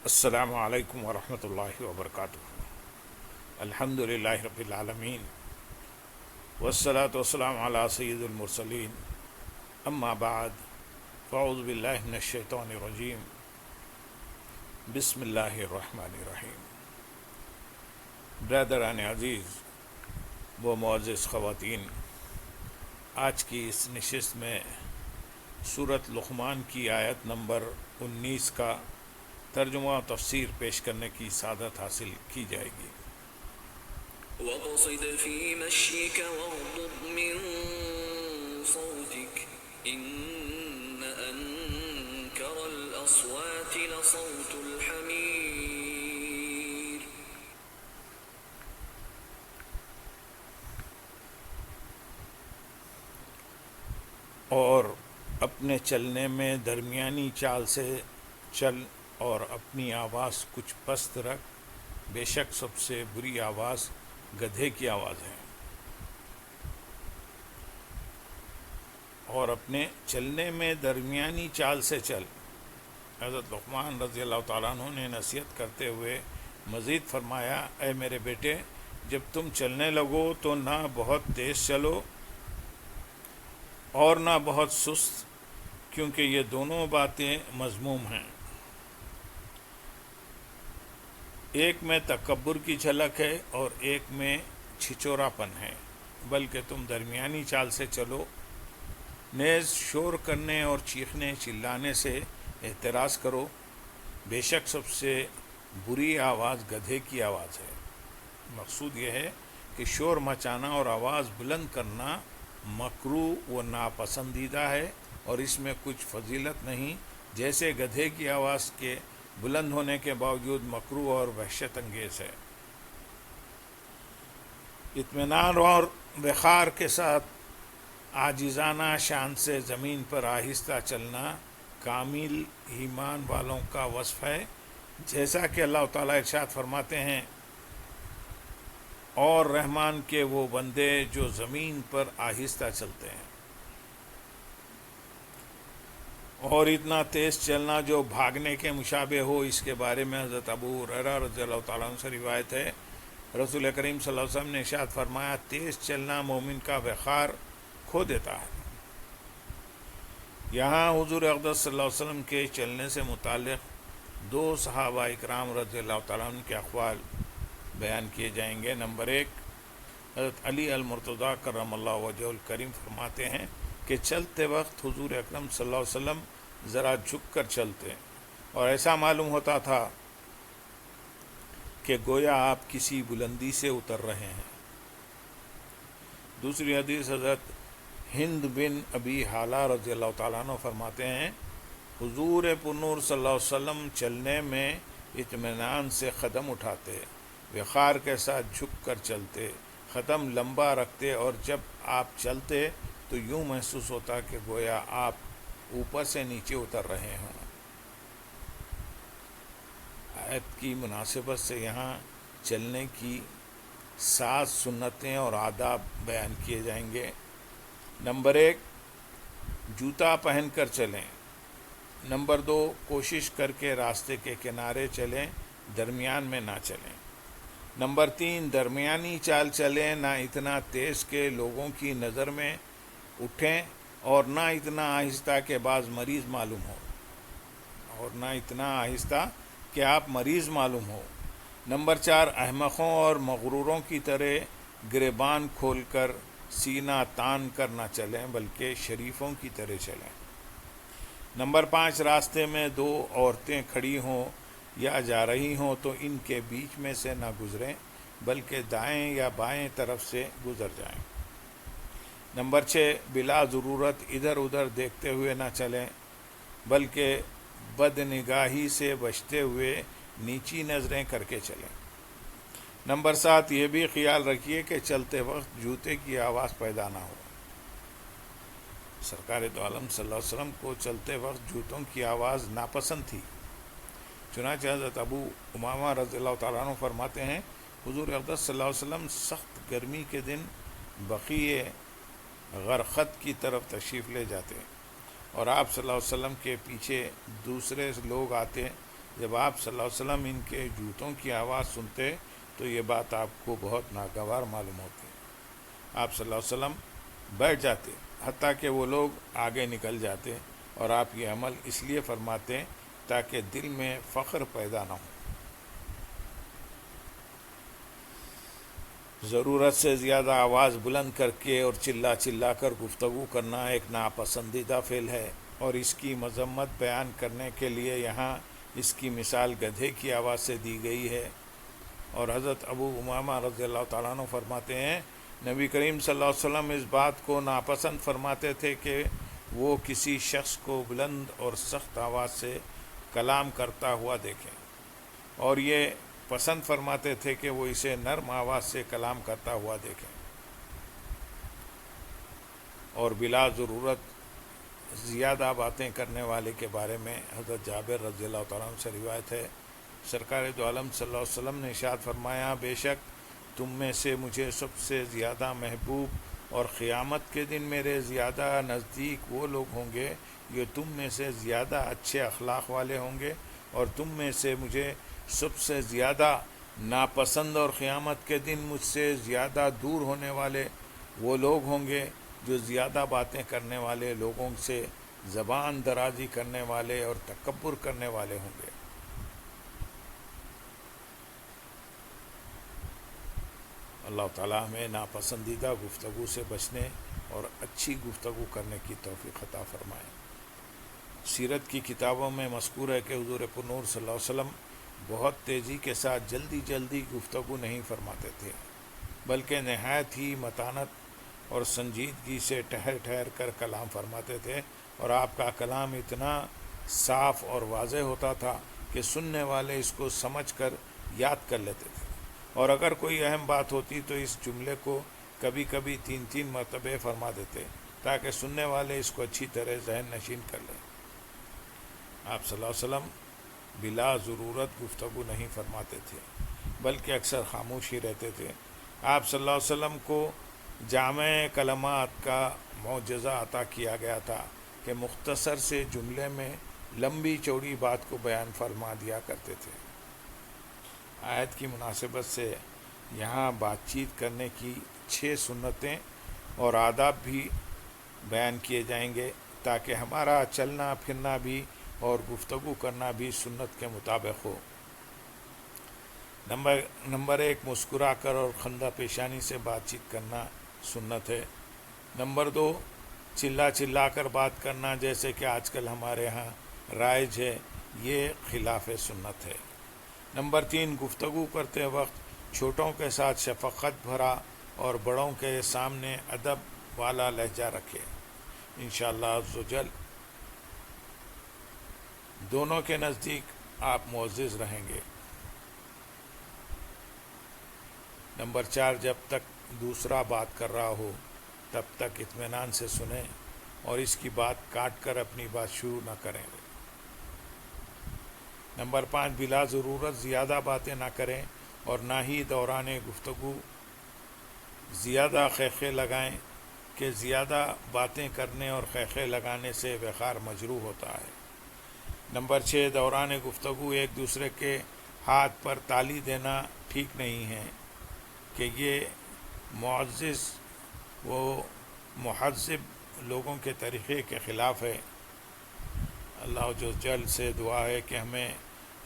السلام علیکم ورحمۃ اللہ وبرکاتہ۔ الحمد للہ رب العالمین والصلاة والسلام علی سید المرسلین، اما بعد فاعوذ باللہ من الشیطان الرجیم، بسم اللہ الرحمن الرحیم۔ برادران عزیز و معزز خواتین، آج کی اس نشست میں سورۃ لقمان کی آیت نمبر 19 کا ترجمہ و تفسیر پیش کرنے کی سعادت حاصل کی جائے گی۔ وَاقْصِدْ فِي مَشْيِكَ وَاغْضُضْ مِنْ صَوْتِكَ إِنَّ أَنْكَرَ الْأَصْوَاتِ لَصَوْتُ الْحَمِيرِ۔ اور اپنے چلنے میں درمیانی چال سے چل اور اپنی آواز کچھ پست رکھ، بے شک سب سے بری آواز گدھے کی آواز ہے۔ اور اپنے چلنے میں درمیانی چال سے چل۔ حضرت لقمان رضی اللہ تعالیٰ عنہ نے نصیحت کرتے ہوئے مزید فرمایا، اے میرے بیٹے، جب تم چلنے لگو تو نہ بہت تیز چلو اور نہ بہت سست، کیونکہ یہ دونوں باتیں مذموم ہیں۔ ایک میں تکبر کی جھلک ہے اور ایک میں چھچوراپن ہے، بلکہ تم درمیانی چال سے چلو۔ نیز شور کرنے اور چیخنے چلانے سے احتراز کرو، بے شک سب سے بری آواز گدھے کی آواز ہے۔ مقصود یہ ہے کہ شور مچانا اور آواز بلند کرنا مکروہ و ناپسندیدہ ہے، اور اس میں کچھ فضیلت نہیں، جیسے گدھے کی آواز کے بلند ہونے کے باوجود مکروہ اور وحشت انگیز ہے۔ اطمینان اور وقار کے ساتھ عاجزانہ شان سے زمین پر آہستہ چلنا کامل ایمان والوں کا وصف ہے، جیسا کہ اللہ تعالیٰ ارشاد فرماتے ہیں، اور رحمان کے وہ بندے جو زمین پر آہستہ چلتے ہیں۔ اور اتنا تیز چلنا جو بھاگنے کے مشابہ ہو، اس کے بارے میں حضرت ابو ہریرہ رضی اللہ تعالیٰ عنہ سے روایت ہے، رسول کریم صلی اللہ علیہ وسلم نے ارشاد فرمایا، تیز چلنا مومن کا وقار کھو دیتا ہے۔ یہاں حضور اقدس صلی اللہ علیہ وسلم کے چلنے سے متعلق دو صحابہ اکرام رضی اللہ تعالیٰ عنہ کے اقوال بیان کیے جائیں گے۔ نمبر 1، حضرت علی المرتضیٰ کرم اللہ وجہہ الکریم فرماتے ہیں کہ چلتے وقت حضور اکرم صلی اللہ علیہ وسلم ذرا جھک کر چلتے، اور ایسا معلوم ہوتا تھا کہ گویا آپ کسی بلندی سے اتر رہے ہیں۔ دوسری حدیث حضرت ہند بن ابی حالہ رضی اللہ تعالیٰ عنہ فرماتے ہیں، حضور پرنور صلی اللہ علیہ وسلم چلنے میں اطمینان سے قدم اٹھاتے، وقار کے ساتھ جھک کر چلتے، قدم لمبا رکھتے، اور جب آپ چلتے تو یوں محسوس ہوتا کہ گویا آپ اوپر سے نیچے اتر رہے ہوں۔ آیت کی مناسبت سے یہاں چلنے کی 7 سنتیں اور آداب بیان کیے جائیں گے۔ نمبر 1، جوتا پہن کر چلیں۔ نمبر 2، کوشش کر کے راستے کے کنارے چلیں، درمیان میں نہ چلیں۔ نمبر 3، درمیانی چال چلیں، نہ اتنا تیز کہ لوگوں کی نظر میں اٹھیں اور نہ اتنا آہستہ کہ بعض مریض معلوم ہو۔ نمبر 4، احمقوں اور مغروروں کی طرح گریبان کھول کر سینہ تان کر نہ چلیں، بلکہ شریفوں کی طرح چلیں۔ نمبر 5، راستے میں 2 عورتیں کھڑی ہوں یا جا رہی ہوں تو ان کے بیچ میں سے نہ گزریں، بلکہ دائیں یا بائیں طرف سے گزر جائیں۔ نمبر 6، بلا ضرورت ادھر ادھر دیکھتے ہوئے نہ چلیں، بلکہ بد نگاہی سے بچتے ہوئے نیچی نظریں کر کے چلیں۔ نمبر 7، یہ بھی خیال رکھیے کہ چلتے وقت جوتے کی آواز پیدا نہ ہو۔ سرکار دو عالم صلی اللہ علیہ وسلم کو چلتے وقت جوتوں کی آواز ناپسند تھی، چنانچہ حضرت ابو امامہ رضی اللہ تعالیٰ عنہ فرماتے ہیں، حضور اقدس صلی اللہ علیہ وسلم سخت گرمی کے دن بقیع غرقد کی طرف تشریف لے جاتے، اور آپ صلی اللہ علیہ وسلم کے پیچھے دوسرے لوگ آتے، جب آپ صلی اللہ علیہ وسلم ان کے جوتوں کی آواز سنتے تو یہ بات آپ کو بہت ناگوار معلوم ہوتی. آپ صلی اللہ علیہ وسلم بیٹھ جاتے حتیٰ کہ وہ لوگ آگے نکل جاتے، اور آپ یہ عمل اس لیے فرماتے تاکہ دل میں فخر پیدا نہ ہو. ضرورت سے زیادہ آواز بلند کر کے اور چلا چلا کر گفتگو کرنا ایک ناپسندیدہ فعل ہے، اور اس کی مذمت بیان کرنے کے لیے یہاں اس کی مثال گدھے کی آواز سے دی گئی ہے. اور حضرت ابو امامہ رضی اللہ تعالیٰ عنہ فرماتے ہیں نبی کریم صلی اللہ علیہ وسلم اس بات کو ناپسند فرماتے تھے کہ وہ کسی شخص کو بلند اور سخت آواز سے کلام کرتا ہوا دیکھیں، اور یہ پسند فرماتے تھے کہ وہ اسے نرم آواز سے کلام کرتا ہوا دیکھیں. اور بلا ضرورت زیادہ باتیں کرنے والے کے بارے میں حضرت جابر رضی اللہ تعالیٰ عنہ سے روایت ہے، سرکار دو عالم صلی اللہ علیہ وسلم نے ارشاد فرمایا بے شک تم میں سے مجھے سب سے زیادہ محبوب اور قیامت کے دن میرے زیادہ نزدیک وہ لوگ ہوں گے جو تم میں سے زیادہ اچھے اخلاق والے ہوں گے، اور تم میں سے مجھے سب سے زیادہ ناپسند اور قیامت کے دن مجھ سے زیادہ دور ہونے والے وہ لوگ ہوں گے جو زیادہ باتیں کرنے والے لوگوں سے زبان درازی کرنے والے اور تکبر کرنے والے ہوں گے. اللہ تعالیٰ ہمیں ناپسندیدہ گفتگو سے بچنے اور اچھی گفتگو کرنے کی توفیق عطا فرمائے. سیرت کی کتابوں میں مذکور ہے کہ حضور پرنور صلی اللہ علیہ وسلم بہت تیزی کے ساتھ جلدی جلدی گفتگو نہیں فرماتے تھے، بلکہ نہایت ہی متانت اور سنجیدگی سے ٹھہر ٹھہر کر کلام فرماتے تھے، اور آپ کا کلام اتنا صاف اور واضح ہوتا تھا کہ سننے والے اس کو سمجھ کر یاد کر لیتے تھے، اور اگر کوئی اہم بات ہوتی تو اس جملے کو کبھی کبھی 3 مرتبہ فرما دیتے تاکہ سننے والے اس کو اچھی طرح ذہن نشین کر لیں. آپ صلی اللہ علیہ وسلم بلا ضرورت گفتگو نہیں فرماتے تھے بلکہ اکثر خاموش ہی رہتے تھے. آپ صلی اللہ علیہ وسلم کو جامع کلمات کا معجزہ عطا کیا گیا تھا کہ مختصر سے جملے میں لمبی چوڑی بات کو بیان فرما دیا کرتے تھے. آیت کی مناسبت سے یہاں بات چیت کرنے کی 6 سنتیں اور آداب بھی بیان کیے جائیں گے تاکہ ہمارا چلنا پھرنا بھی اور گفتگو کرنا بھی سنت کے مطابق ہو. نمبر 1 مسکرا کر اور خندہ پیشانی سے بات چیت کرنا سنت ہے. نمبر 2 چلا چلا کر بات کرنا جیسے کہ آج کل ہمارے ہاں رائج ہے، یہ خلاف سنت ہے. نمبر 3 گفتگو کرتے وقت چھوٹوں کے ساتھ شفقت بھرا اور بڑوں کے سامنے ادب والا لہجہ رکھے. انشاءاللہ عز و جل دونوں کے نزدیک آپ معزز رہیں گے. نمبر 4 جب تک دوسرا بات کر رہا ہو تب تک اطمینان سے سنیں اور اس کی بات کاٹ کر اپنی بات شروع نہ کریں. نمبر 5 بلا ضرورت زیادہ باتیں نہ کریں اور نہ ہی دوران گفتگو زیادہ خیخے لگائیں کہ زیادہ باتیں کرنے اور خیخے لگانے سے وقار مجروح ہوتا ہے. نمبر 6 دوران گفتگو ایک دوسرے کے ہاتھ پر تالی دینا ٹھیک نہیں ہے کہ یہ معزز و مہذب لوگوں کے طریقے کے خلاف ہے. اللہ جو جل سے دعا ہے کہ ہمیں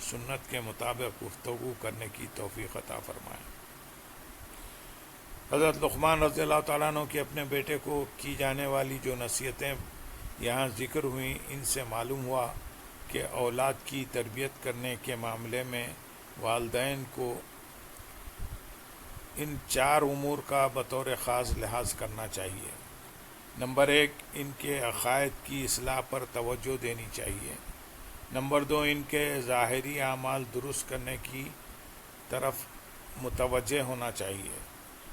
سنت کے مطابق گفتگو کرنے کی توفیق عطا فرمائے. حضرت لقمان رضی اللہ تعالیٰ عنہ کی اپنے بیٹے کو کی جانے والی جو نصیحتیں یہاں ذکر ہوئیں ان سے معلوم ہوا کہ اولاد کی تربیت کرنے کے معاملے میں والدین کو ان 4 امور کا بطور خاص لحاظ کرنا چاہیے. نمبر 1 ان کے عقائد کی اصلاح پر توجہ دینی چاہیے. نمبر 2 ان کے ظاہری اعمال درست کرنے کی طرف متوجہ ہونا چاہیے.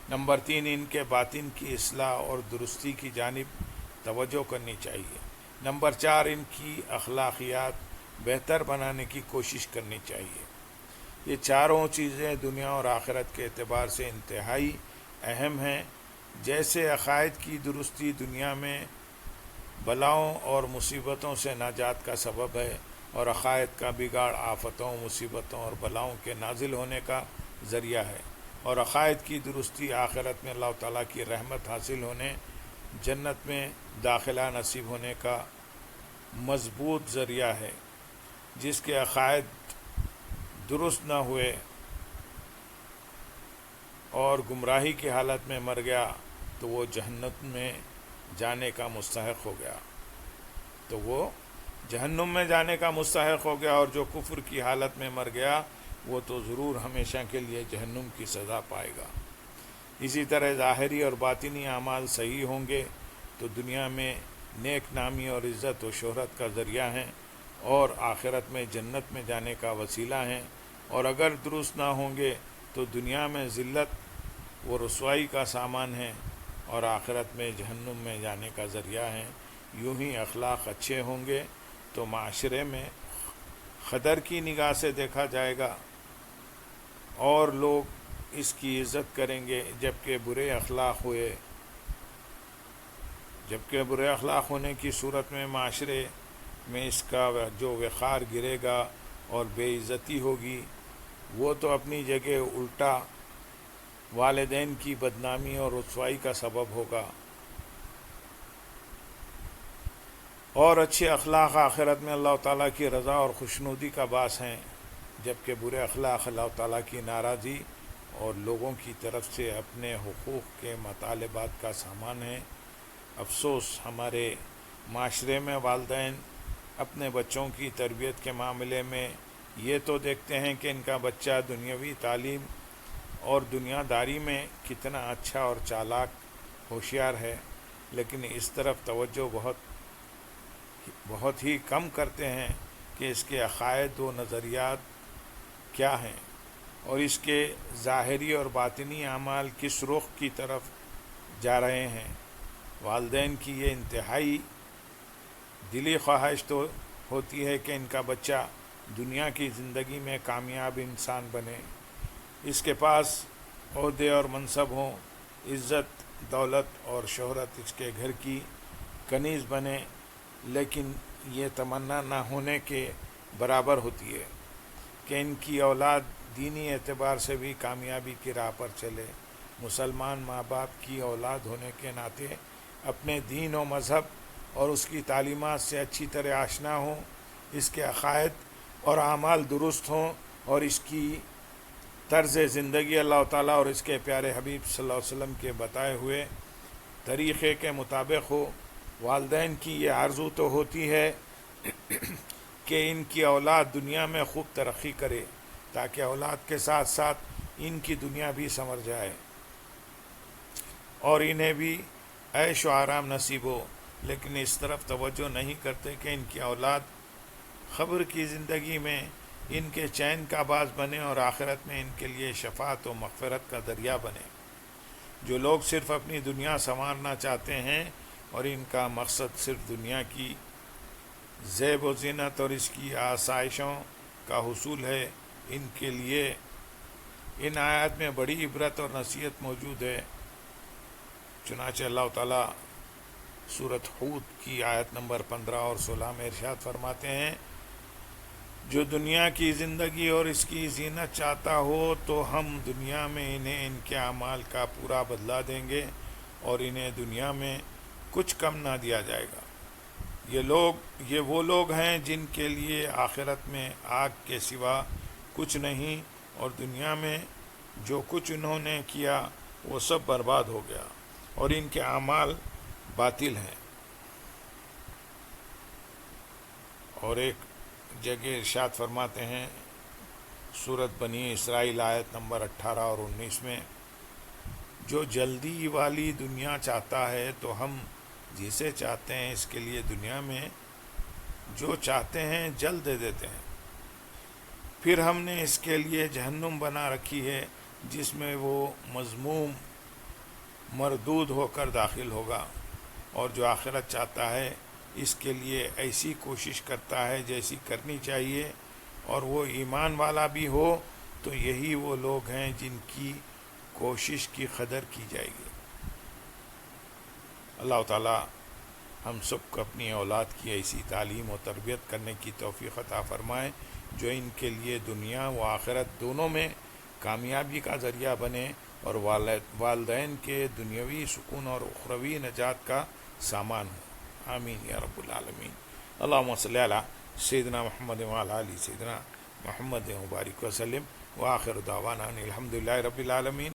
نمبر 3 ان کے باطن کی اصلاح اور درستی کی جانب توجہ کرنی چاہیے. نمبر 4 ان کی اخلاقیات بہتر بنانے کی کوشش کرنی چاہیے. یہ چاروں چیزیں دنیا اور آخرت کے اعتبار سے انتہائی اہم ہیں. جیسے عقائد کی درستی دنیا میں بلاؤں اور مصیبتوں سے نجات کا سبب ہے، اور عقائد کا بگاڑ آفتوں، مصیبتوں اور بلاؤں کے نازل ہونے کا ذریعہ ہے، اور عقائد کی درستی آخرت میں اللہ تعالیٰ کی رحمت حاصل ہونے، جنت میں داخلہ نصیب ہونے کا مضبوط ذریعہ ہے۔ جس کے عقائد درست نہ ہوئے اور گمراہی کی حالت میں مر گیا تو وہ جہنم میں جانے کا مستحق ہو گیا، اور جو کفر کی حالت میں مر گیا وہ تو ضرور ہمیشہ کے لیے جہنم کی سزا پائے گا۔ اسی طرح ظاہری اور باطنی اعمال صحیح ہوں گے تو دنیا میں نیک نامی اور عزت و شہرت کا ذریعہ ہیں اور آخرت میں جنت میں جانے کا وسیلہ ہیں، اور اگر درست نہ ہوں گے تو دنیا میں ذلت و رسوائی کا سامان ہیں اور آخرت میں جہنم میں جانے کا ذریعہ ہیں۔ یوں ہی اخلاق اچھے ہوں گے تو معاشرے میں قدر کی نگاہ سے دیکھا جائے گا اور لوگ اس کی عزت کریں گے، جبکہ برے اخلاق ہونے کی صورت میں معاشرے میں اس کا جو وقار گرے گا اور بے عزتی ہوگی، وہ تو اپنی جگہ الٹا والدین کی بدنامی اور رسوائی کا سبب ہوگا، اور اچھے اخلاق آخرت میں اللہ تعالیٰ کی رضا اور خوشنودی کا باعث ہیں، جبکہ برے اخلاق اللہ تعالیٰ کی ناراضی اور لوگوں کی طرف سے اپنے حقوق کے مطالبات کا سامان ہیں۔ افسوس، ہمارے معاشرے میں والدین اپنے بچوں کی تربیت کے معاملے میں یہ تو دیکھتے ہیں کہ ان کا بچہ دنیاوی تعلیم اور دنیا داری میں کتنا اچھا اور چالاک ہوشیار ہے، لیکن اس طرف توجہ بہت ہی کم کرتے ہیں کہ اس کے عقائد و نظریات کیا ہیں اور اس کے ظاہری اور باطنی اعمال کس رخ کی طرف جا رہے ہیں۔ والدین کی یہ انتہائی دلی خواہش تو ہوتی ہے کہ ان کا بچہ دنیا کی زندگی میں کامیاب انسان بنے، اس کے پاس عہدے اور منصب ہوں، عزت، دولت اور شہرت اس کے گھر کی کنیز بنے، لیکن یہ تمنا نہ ہونے کے برابر ہوتی ہے کہ ان کی اولاد دینی اعتبار سے بھی کامیابی کی راہ پر چلے۔ مسلمان ماں باپ کی اولاد ہونے کے ناطے اپنے دین و مذہب اور اس کی تعلیمات سے اچھی طرح آشنا ہوں، اس کے عقائد اور اعمال درست ہوں اور اس کی طرز زندگی اللہ تعالیٰ اور اس کے پیارے حبیب صلی اللہ علیہ وسلم کے بتائے ہوئے طریقے کے مطابق ہو۔ والدین کی یہ آرزو تو ہوتی ہے کہ ان کی اولاد دنیا میں خوب ترقی کرے تاکہ اولاد کے ساتھ ساتھ ان کی دنیا بھی سنور جائے اور انہیں بھی عیش و آرام نصیب ہو، لیکن اس طرف توجہ نہیں کرتے کہ ان کی اولاد قبر کی زندگی میں ان کے چین کا باعث بنے اور آخرت میں ان کے لیے شفاعت و مغفرت کا ذریعہ بنے۔ جو لوگ صرف اپنی دنیا سنوارنا چاہتے ہیں اور ان کا مقصد صرف دنیا کی زیب و زینت اور اس کی آسائشوں کا حصول ہے، ان کے لیے ان آیات میں بڑی عبرت اور نصیحت موجود ہے۔ چنانچہ اللہ تعالیٰ سورۃ ہود کی آیت نمبر 15 اور 16 میں ارشاد فرماتے ہیں، جو دنیا کی زندگی اور اس کی زینت چاہتا ہو تو ہم دنیا میں انہیں ان کے اعمال کا پورا بدلہ دیں گے اور انہیں دنیا میں کچھ کم نہ دیا جائے گا۔ یہ وہ لوگ ہیں جن کے لیے آخرت میں آگ کے سوا کچھ نہیں، اور دنیا میں جو کچھ انہوں نے کیا وہ سب برباد ہو گیا اور ان کے اعمال باطل ہیں۔ اور ایک جگہ ارشاد فرماتے ہیں سورۃ بنی اسرائیل آیت نمبر 18 اور 19 میں، جو جلدی والی دنیا چاہتا ہے تو ہم جسے چاہتے ہیں اس کے لیے دنیا میں جو چاہتے ہیں جلد دے دیتے ہیں، پھر ہم نے اس کے لیے جہنم بنا رکھی ہے جس میں وہ مذموم مردود ہو کر داخل ہوگا، اور جو آخرت چاہتا ہے اس کے لیے ایسی کوشش کرتا ہے جیسی کرنی چاہیے اور وہ ایمان والا بھی ہو تو یہی وہ لوگ ہیں جن کی کوشش کی قدر کی جائے گی۔ اللہ تعالیٰ ہم سب کو اپنی اولاد کی ایسی تعلیم و تربیت کرنے کی توفیق عطا فرمائے جو ان کے لیے دنیا و آخرت دونوں میں کامیابی کا ذریعہ بنے اور والدین کے دنیاوی سکون اور اخروی نجات کا سامان ہو. آمین یا رب العالمین. اللہم صلی علی سیدنا محمد وعلی آل سیدنا محمد مبارک وسلم. وآخر دعوانا ان الحمد للہ رب العالمین.